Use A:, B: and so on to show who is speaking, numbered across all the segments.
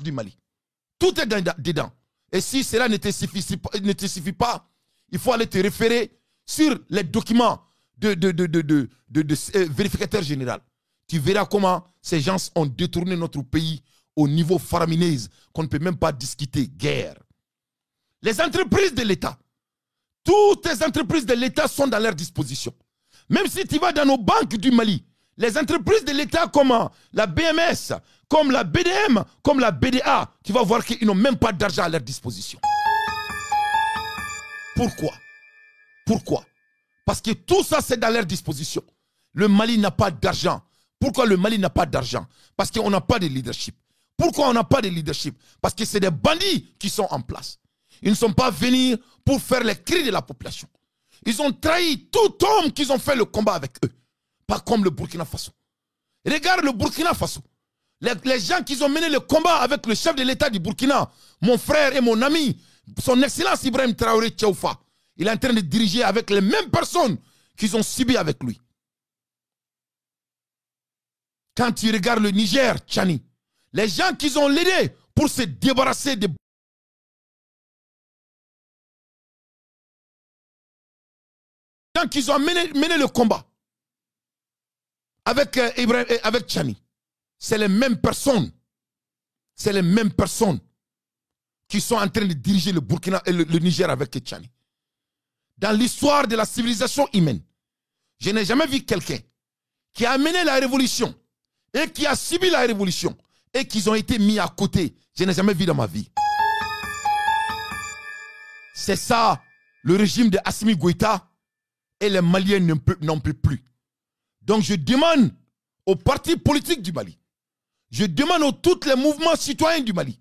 A: du Mali. Tout est dedans. Et si cela ne te suffit pas, il faut aller te référer sur les documents de vérificateur général. Tu verras comment ces gens ont détourné notre pays au niveau faraminaise qu'on ne peut même pas discuter. Guerre. Les entreprises de l'État, toutes les entreprises de l'État sont dans leur disposition. Même si tu vas dans nos banques du Mali, les entreprises de l'État comme la BMS, comme la BDM, comme la BDA, tu vas voir qu'ils n'ont même pas d'argent à leur disposition. Pourquoi? Pourquoi? Parce que tout ça, c'est dans leur disposition. Le Mali n'a pas d'argent. Pourquoi le Mali n'a pas d'argent? Parce qu'on n'a pas de leadership. Pourquoi on n'a pas de leadership? Parce que c'est des bandits qui sont en place. Ils ne sont pas venus pour faire les cris de la population. Ils ont trahi tout homme qu'ils ont fait le combat avec eux. Pas comme le Burkina Faso. Regarde le Burkina Faso. Les gens qui ont mené le combat avec le chef de l'État du Burkina, mon frère et mon ami, son excellence Ibrahim Traoré Tchaoufa, il est en train de diriger avec les mêmes personnes qu'ils ont subi avec lui. Quand tu regardes le Niger, Tchani, les gens qui ont l'aidé pour se débarrasser des gens qui ont mené le combat avec Ibrahim et avec Tchani, c'est les mêmes personnes. C'est les mêmes personnes qui sont en train de diriger le Burkina et le Niger avec Tchani. Dans l'histoire de la civilisation humaine, je n'ai jamais vu quelqu'un qui a mené la révolution et qui a subi la révolution et qui ont été mis à côté. Je n'ai jamais vu dans ma vie. C'est ça, le régime de Assimi Goïta, et les Maliens n'en peuvent plus. Donc je demande aux partis politiques du Mali, je demande à tous les mouvements citoyens du Mali,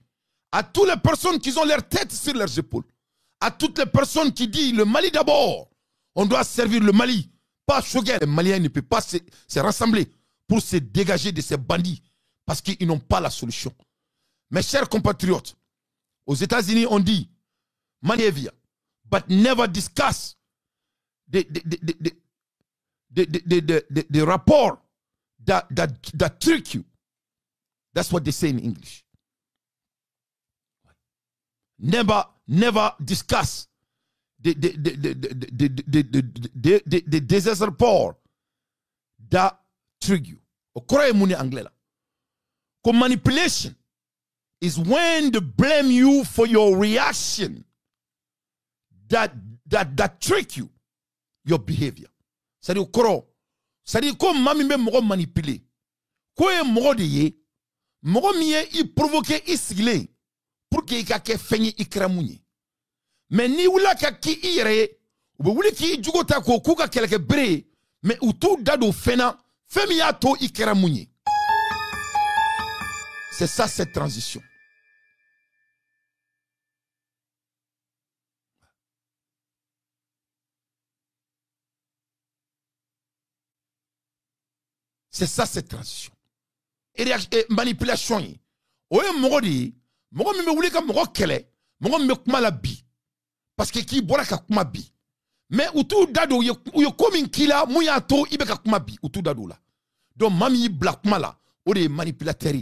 A: à toutes les personnes qui ont leur tête sur leurs épaules, à toutes les personnes qui disent le Mali d'abord, on doit servir le Mali, pas choquer. Les Maliens ne peuvent pas se rassembler pour se dégager de ces bandits parce qu'ils n'ont pas la solution. Mes chers compatriotes, aux États-Unis on dit behavior, but never discuss the rapport that trick you. That's what they say in English. Never discuss the disaster rapport that trick you. Okoroye muni anglais là. Manipulation is when they blame you for your reaction that trick you, your behavior. C'est-à-dire okoro. C'est-à-dire comme mami me mogo manipuler. Quoi mogo de ye, mogo miye i provoquer isigile pour que ikake fenyi ikramunye. Mais ni wula ka ki ire, ou wuli ki jugota ko kuka keleke bre, mais utu dado fena, femi ya to ikramunye. C'est ça cette transition. C'est ça cette transition. Et manipulation. Oye mogodi, mogo mi me wuli ka mogo kele, mogo mi me kuma la bi. Parce que ki bora ka kuma bi. Mais utu dado yo komi kila muya to ibe ka kuma bi utu dado la. Donc mami bla kuma la, o de manipulateur.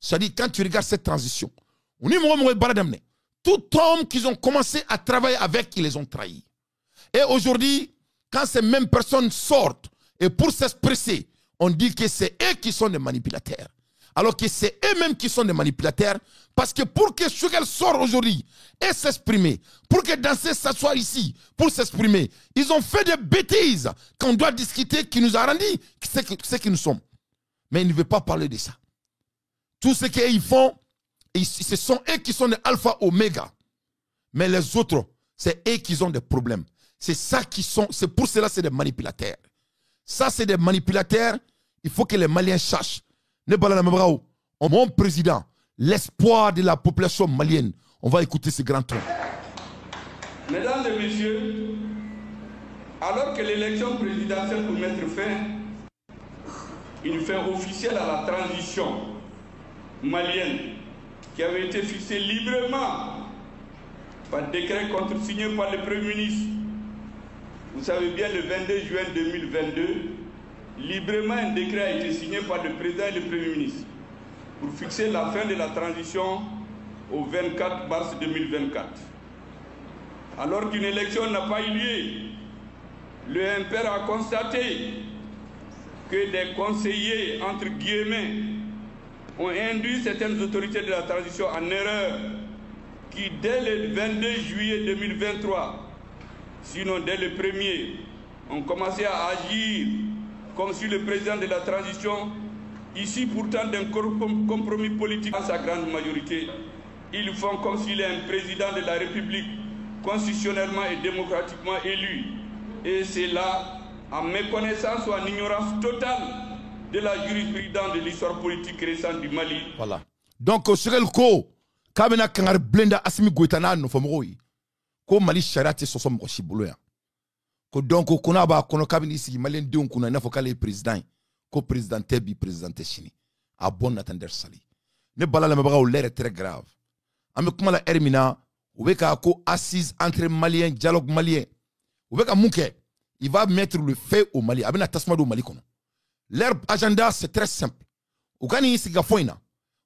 A: C'est-à-dire quand tu regardes cette transition, on est mogo baradamne. Tout homme qu'ils ont commencé à travailler avec, ils les ont trahis. Et aujourd'hui, quand ces mêmes personnes sortent et pour s'exprimer, on dit que c'est eux qui sont des manipulateurs. Alors que c'est eux-mêmes qui sont des manipulateurs. Parce que pour que Choguel sorte aujourd'hui et s'exprimer, pour que Dansé s'assoie ici pour s'exprimer, ils ont fait des bêtises qu'on doit discuter, qui nous a rendu ce que nous sommes. Mais ils ne veulent pas parler de ça. Tout ce qu'ils font, ce sont eux qui sont des alpha oméga. Mais les autres, c'est eux qui ont des problèmes. C'est ça qui sont, c'est pour cela que c'est des manipulateurs. Ça, c'est des manipulateurs. Il faut que les Maliens sachent. Mon président, l'espoir de la population malienne. On va écouter ce grand homme.
B: Mesdames et messieurs, alors que l'élection présidentielle pour mettre une fin officielle à la transition malienne qui avait été fixée librement par décret contresigné par le Premier ministre. Vous savez bien, le 22 juin 2022, librement un décret a été signé par le président et le Premier ministre pour fixer la fin de la transition au 24 mars 2024. Alors qu'une élection n'a pas eu lieu, le MPR a constaté que des conseillers, entre guillemets, ont induit certaines autorités de la transition en erreur qui, dès le 22 juillet 2023, sinon dès le 1er, ont commencé à agir comme si le président de la transition, ici pourtant d'un compromis politique en sa grande majorité, ils font comme s'il est un président de la République constitutionnellement et démocratiquement élu. Et c'est là, en méconnaissance ou en ignorance totale de la jurisprudence de l'histoire politique récente du Mali.
A: Voilà. Donc, sur le coup, Kamena Kangar Blenda Assimi Goitana no Fomroi, ko Mali Charati Sosom Oshibuluya. Ko donc, Konaba, Kono Kabini si Malien Dion Kuna Nafokale président, ko président Tebi, président Chini. A bon attendre sali. Ne bala la mabaga ou l'air est très grave. Amekuma la Hermina, Oubeka ko assise entre Maliens, dialogue malien. Oubeka Mouke, il va mettre le fait au Mali. Abena Tasmado Mali kono. Leur agenda c'est très simple. Oukani siga foina.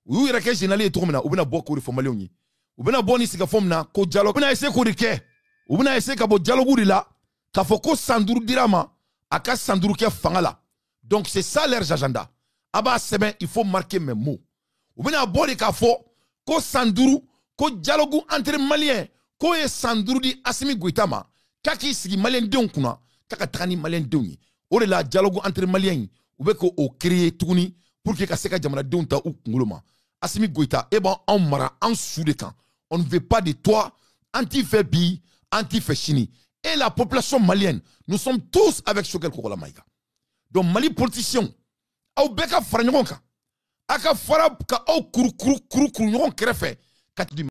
A: Ou irake génali et tourmena. Oubena bo ko reforma leoni. Oubena boni siga fomna ko dialogue. Oubena essayer ko rike. Oubena essayer ka bo dialogue la. Ka foko sanduru dirama. Aka sanduru ke fangala. Donc c'est ça leur agenda. Aba seben il faut marquer mes mots. Oubena boni ka fo ko sanduru ko dialogue entre Maliens. Ko e sanduru di Assimi Goïta ma. Kaki sigi Malien don kuna. Kaka trani Malien doni. Ore la dialogue entre Maliens. Ou bien qu'on crée tout pour que Kaseka Jamana Donta ou Kongoloma. Assimi Goïta, eh ben, on mara en sous de camp. On ne veut pas de toi, anti-fait bi, anti-fait chini. Et la population malienne, nous sommes tous avec Choguel Kokola Maïga. Donc, Mali politicien, au beka faranyoka, aka farab ka au kuru, krefe,